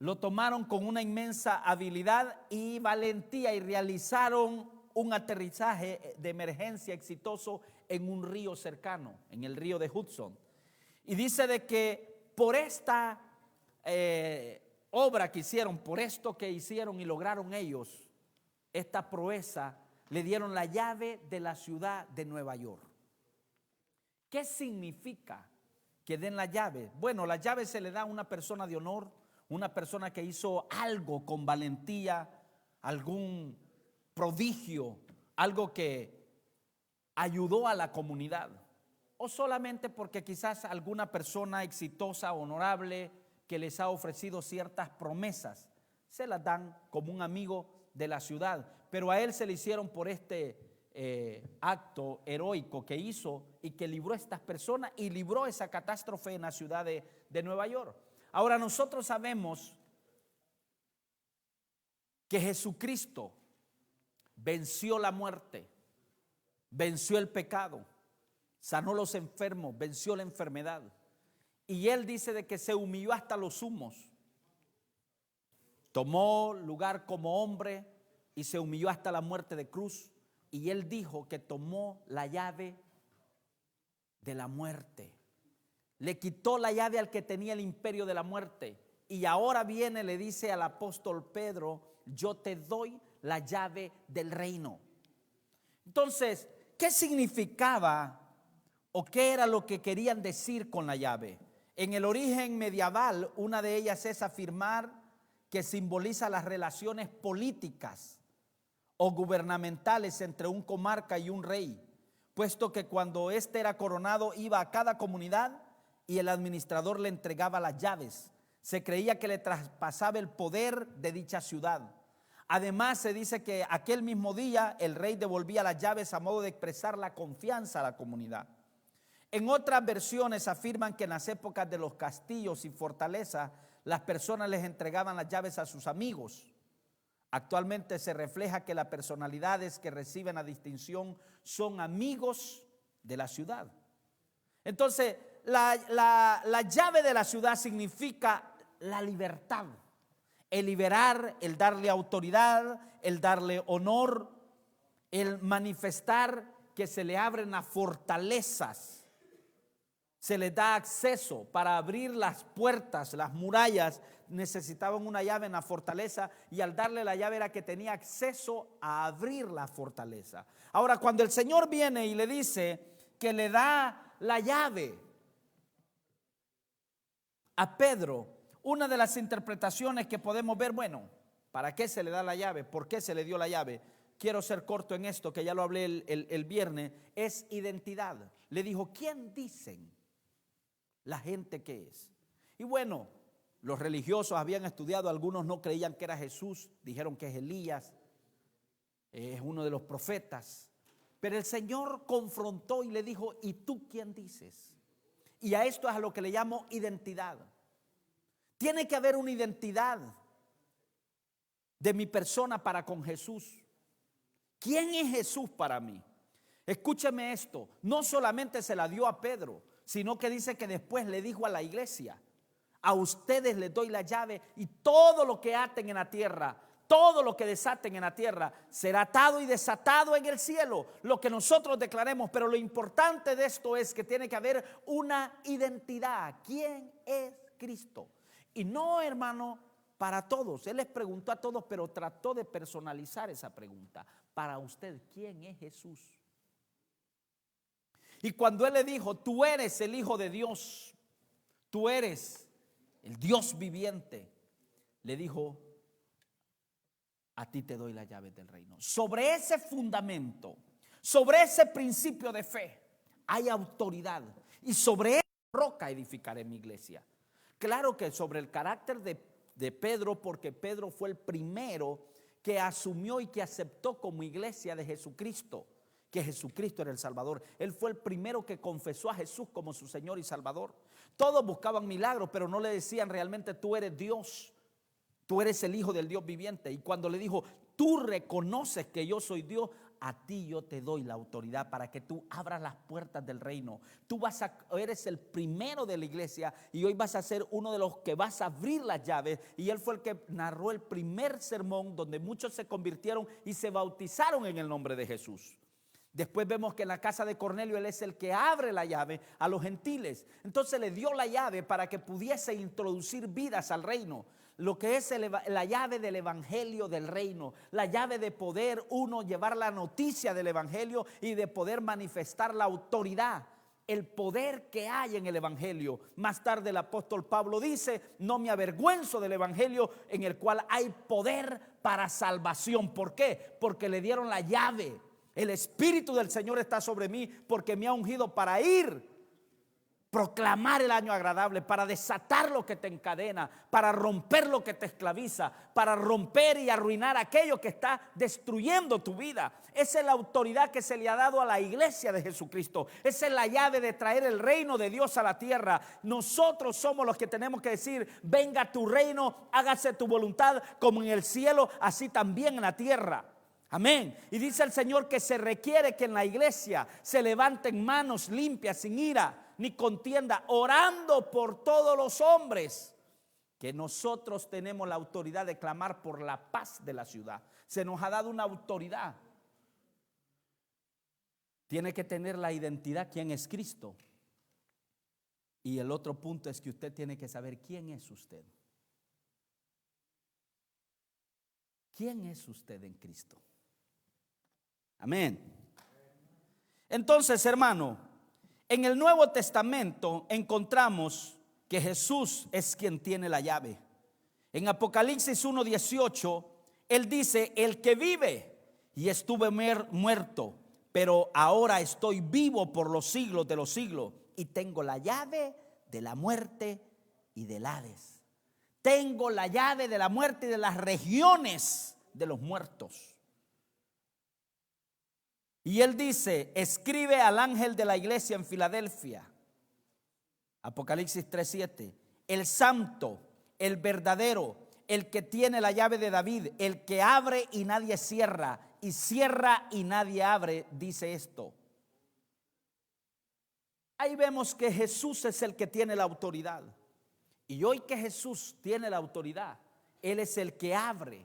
lo tomaron con una inmensa habilidad y valentía y realizaron un aterrizaje de emergencia exitoso en un río cercano, en el río de Hudson. Y dice de que por esta obra que hicieron, por esto que hicieron y lograron ellos, esta proeza, le dieron la llave de la ciudad de Nueva York. ¿Qué significa que den la llave? Bueno, la llave se le da a una persona de honor, una persona que hizo algo con valentía, algún prodigio, algo que ayudó a la comunidad, o solamente porque quizás alguna persona exitosa, honorable, que les ha ofrecido ciertas promesas, se las dan como un amigo de la ciudad, pero a él se le hicieron por este acto heroico que hizo y que libró a estas personas y libró esa catástrofe en la ciudad de Nueva York. Ahora nosotros sabemos que Jesucristo venció la muerte, venció el pecado, sanó los enfermos, venció la enfermedad. Y él dice de que se humilló hasta los sumos, tomó lugar como hombre y se humilló hasta la muerte de cruz. Y él dijo que tomó la llave de la muerte. Le quitó la llave al que tenía el imperio de la muerte. Y ahora viene, le dice al apóstol Pedro, yo te doy la llave del reino. Entonces, ¿qué significaba o qué era lo que querían decir con la llave? En el origen medieval, una de ellas es afirmar que simboliza las relaciones políticas o gubernamentales entre un comarca y un rey, puesto que cuando éste era coronado iba a cada comunidad y el administrador le entregaba las llaves. Se creía que le traspasaba el poder de dicha ciudad. Además se dice que aquel mismo día el rey devolvía las llaves a modo de expresar la confianza a la comunidad. En otras versiones afirman que en las épocas de los castillos y fortalezas las personas les entregaban las llaves a sus amigos. Actualmente se refleja que las personalidades que reciben la distinción son amigos de la ciudad. Entonces, la llave de la ciudad significa la libertad, el liberar, el darle autoridad, el darle honor, el manifestar que se le abren las fortalezas. Se les da acceso para abrir las puertas, las murallas. Necesitaban una llave en la fortaleza y al darle la llave era que tenía acceso a abrir la fortaleza. Ahora, cuando el Señor viene y le dice que le da la llave a Pedro, una de las interpretaciones que podemos ver, bueno, ¿para qué se le da la llave? ¿Por qué se le dio la llave? Quiero ser corto en esto, que ya lo hablé el viernes, es identidad. Le dijo, ¿quién dicen la gente que es? Y bueno, los religiosos habían estudiado, algunos no creían que era Jesús, dijeron que es Elías, es uno de los profetas. Pero el Señor confrontó y le dijo, ¿y tú quién dices? Y a esto es a lo que le llamo identidad. Tiene que haber una identidad de mi persona para con Jesús. ¿Quién es Jesús para mí? Escúcheme esto, no solamente se la dio a Pedro, sino que dice que después le dijo a la iglesia, a ustedes les doy la llave y todo lo que aten en la tierra, todo lo que desaten en la tierra será atado y desatado en el cielo, lo que nosotros declaremos. Pero lo importante de esto es que tiene que haber una identidad. ¿Quién es Cristo? Y no, hermano, para todos. Él les preguntó a todos, pero trató de personalizar esa pregunta. Para usted, ¿quién es Jesús? Y cuando él le dijo, tú eres el Hijo de Dios, tú eres el Dios viviente, le dijo, a ti te doy la llave del reino. Sobre ese fundamento, sobre ese principio de fe, hay autoridad. Y sobre esa roca edificaré mi iglesia. Claro que sobre el carácter de Pedro, porque Pedro fue el primero que asumió y que aceptó como iglesia de Jesucristo, que Jesucristo era el Salvador. Él fue el primero que confesó a Jesús como su Señor y Salvador. Todos buscaban milagros, pero no le decían realmente tú eres Dios, tú eres el Hijo del Dios viviente. Y cuando le dijo, tú reconoces que yo soy Dios, a ti yo te doy la autoridad para que tú abras las puertas del reino. Tú eres el primero de la iglesia y hoy vas a ser uno de los que vas a abrir las llaves. Y él fue el que narró el primer sermón donde muchos se convirtieron y se bautizaron en el nombre de Jesús. Después vemos que en la casa de Cornelio él es el que abre la llave a los gentiles. Entonces le dio la llave para que pudiese introducir vidas al reino. Lo que es la llave del evangelio del reino, la llave de poder uno llevar la noticia del evangelio y de poder manifestar la autoridad, el poder que hay en el evangelio. Más tarde el apóstol Pablo dice: no me avergüenzo del evangelio, en el cual hay poder para salvación. ¿Por qué? Porque le dieron la llave. El Espíritu del Señor está sobre mí porque me ha ungido para ir, proclamar el año agradable, para desatar lo que te encadena, para romper lo que te esclaviza, para romper y arruinar aquello que está destruyendo tu vida. Esa es la autoridad que se le ha dado a la iglesia de Jesucristo. Esa es la llave de traer el reino de Dios a la tierra. Nosotros somos los que tenemos que decir: venga tu reino, hágase tu voluntad como en el cielo, así también en la tierra. Amén. Y dice el Señor que se requiere que en la iglesia se levanten manos limpias, sin ira ni contienda, orando por todos los hombres. Que nosotros tenemos la autoridad de clamar por la paz de la ciudad. Se nos ha dado una autoridad. Tiene que tener la identidad, quién es Cristo. Y el otro punto es que usted tiene que saber quién es usted. ¿Quién es usted en Cristo? Amén. Entonces, hermano, en el Nuevo Testamento encontramos que Jesús es quien tiene la llave. En Apocalipsis 1:18, Él dice: el que vive y estuve muerto, pero ahora estoy vivo por los siglos de los siglos y tengo la llave de la muerte y del Hades. Tengo la llave de la muerte y de las regiones de los muertos. Y él dice: escribe al ángel de la iglesia en Filadelfia, Apocalipsis 3:7, el santo, el verdadero, el que tiene la llave de David, el que abre y nadie cierra, y cierra y nadie abre, dice esto. Ahí vemos que Jesús es el que tiene la autoridad. Y hoy que Jesús tiene la autoridad, Él es el que abre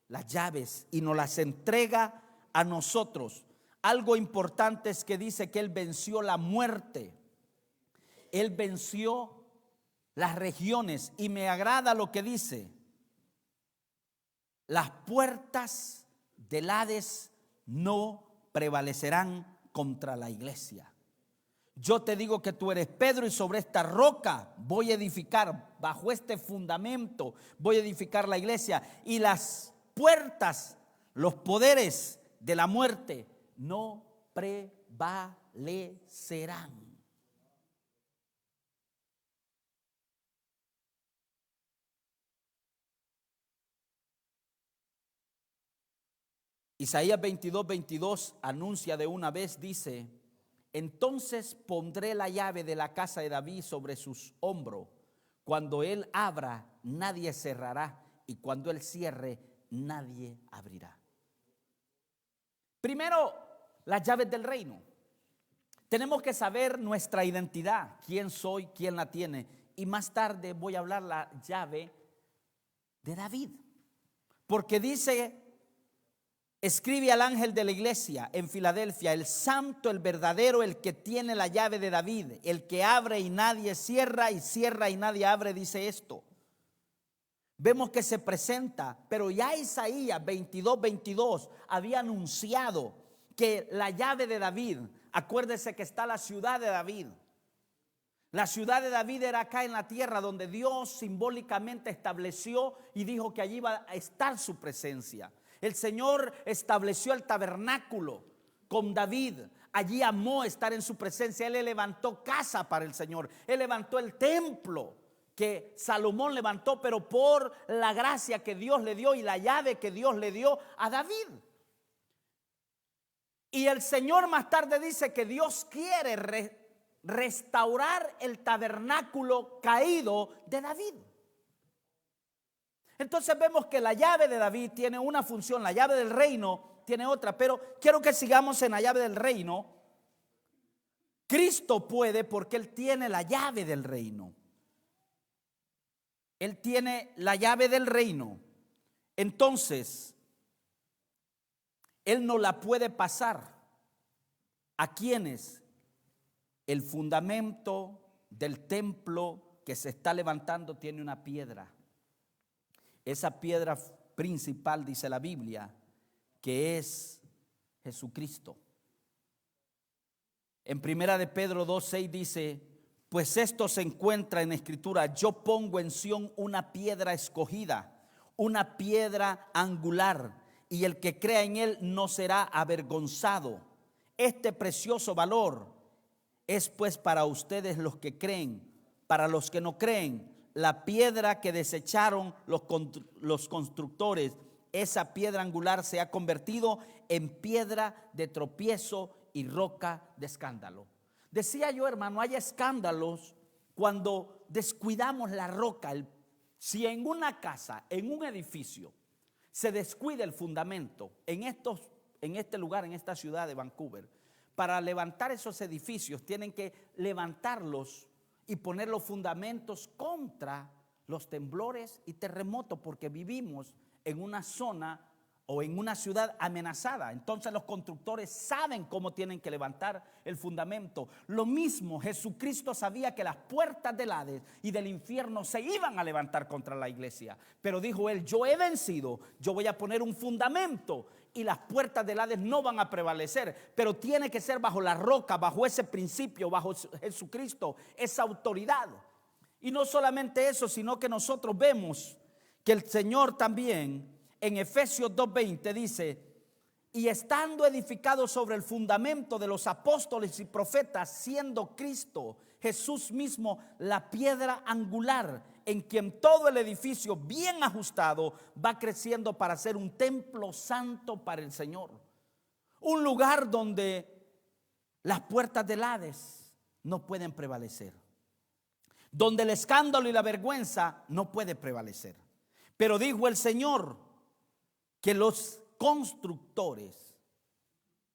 las llaves y nos las entrega a nosotros. Algo importante es que dice que Él venció la muerte. Él venció las regiones. Y me agrada lo que dice: las puertas del Hades no prevalecerán contra la iglesia. Yo te digo que tú eres Pedro, y sobre esta roca voy a edificar, bajo este fundamento voy a edificar la iglesia, y las puertas, los poderes de la muerte no prevalecerán. Isaías 22:22 anuncia de una vez, dice: entonces pondré la llave de la casa de David sobre sus hombros. Cuando él abra, nadie cerrará, y cuando él cierre, nadie abrirá. Primero, las llaves del reino. Tenemos que saber nuestra identidad, quién soy, quién la tiene. Y más tarde voy a hablar la llave de David. Porque dice: escribe al ángel de la iglesia en Filadelfia, el santo, el verdadero, el que tiene la llave de David, el que abre y nadie cierra, y cierra y nadie abre, dice esto. Vemos que se presenta, pero ya Isaías 22:22 había anunciado que la llave de David, acuérdese que está la ciudad de David. La ciudad de David era acá en la tierra, donde Dios simbólicamente estableció y dijo que allí iba a estar su presencia. El Señor estableció el tabernáculo con David. Allí amó estar en su presencia. Él le levantó casa para el Señor. Él levantó el templo que Salomón levantó, pero por la gracia que Dios le dio y la llave que Dios le dio a David. Y el Señor más tarde dice que Dios quiere restaurar el tabernáculo caído de David. Entonces vemos que la llave de David tiene una función, la llave del reino, tiene otra, pero quiero que sigamos en la llave del reino. Cristo puede porque Él tiene la llave del reino. Él tiene la llave del reino. Entonces, Él no la puede pasar. ¿A quiénes? El fundamento del templo que se está levantando tiene una piedra. Esa piedra principal, dice la Biblia, que es Jesucristo. En primera de Pedro 2:6 dice: pues esto se encuentra en Escritura: yo pongo en Sión una piedra escogida, una piedra angular, y el que crea en él no será avergonzado. Este precioso valor es pues para ustedes los que creen. Para los que no creen, la piedra que desecharon los constructores, esa piedra angular se ha convertido en piedra de tropiezo y roca de escándalo. Decía yo, hermano, hay escándalos cuando descuidamos la roca. Si en una casa, en un edificio, se descuida el fundamento, en este lugar, en esta ciudad de Vancouver, para levantar esos edificios tienen que levantarlos y poner los fundamentos contra los temblores y terremotos, porque vivimos en una zona o en una ciudad amenazada. Entonces los constructores saben cómo tienen que levantar el fundamento. Lo mismo, Jesucristo sabía que las puertas del Hades y del infierno se iban a levantar contra la iglesia, pero dijo Él: yo he vencido, yo voy a poner un fundamento y las puertas del Hades no van a prevalecer, pero tiene que ser bajo la roca, bajo ese principio, bajo Jesucristo, esa autoridad. Y no solamente eso, sino que nosotros vemos que el Señor también en Efesios 2:20 dice: y estando edificado sobre el fundamento de los apóstoles y profetas, siendo Cristo Jesús mismo la piedra angular, en quien todo el edificio bien ajustado va creciendo para ser un templo santo para el Señor. Un lugar donde las puertas del Hades no pueden prevalecer, donde el escándalo y la vergüenza no puede prevalecer. Pero dijo el Señor que los constructores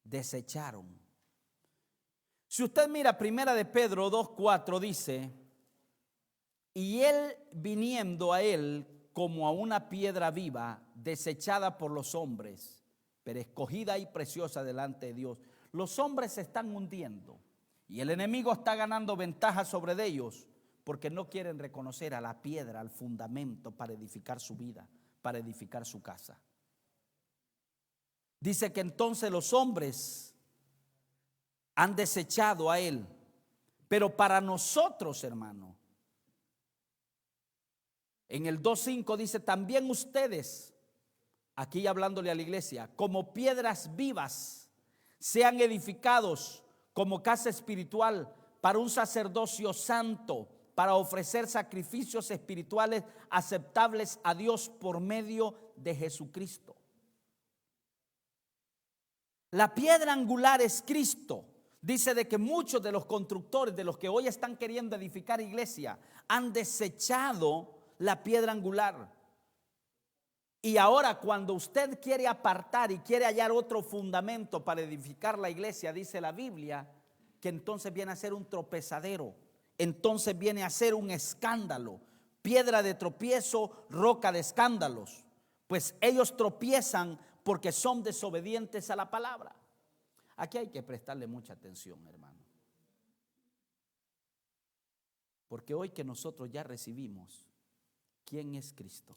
desecharon. Si usted mira primera de Pedro 2:4 dice: y él viniendo a él como a una piedra viva, desechada por los hombres, pero escogida y preciosa delante de Dios. Los hombres se están hundiendo y el enemigo está ganando ventaja sobre ellos, porque no quieren reconocer a la piedra, al fundamento para edificar su vida, para edificar su casa. Dice que entonces los hombres han desechado a él. Pero para nosotros, hermano, en el 2:5 dice: también ustedes, aquí hablándole a la iglesia, como piedras vivas, sean edificados como casa espiritual para un sacerdocio santo, para ofrecer sacrificios espirituales aceptables a Dios por medio de Jesucristo. La piedra angular es Cristo. Dice de que muchos de los constructores, de los que hoy están queriendo edificar iglesia, han desechado la piedra angular. Y ahora cuando usted quiere apartar y quiere hallar otro fundamento para edificar la iglesia, dice la Biblia, que entonces viene a ser un tropezadero, entonces viene a ser un escándalo, piedra de tropiezo, roca de escándalos. Pues ellos tropiezan porque son desobedientes a la palabra. Aquí hay que prestarle mucha atención, hermano. Porque hoy que nosotros ya recibimos quién es Cristo,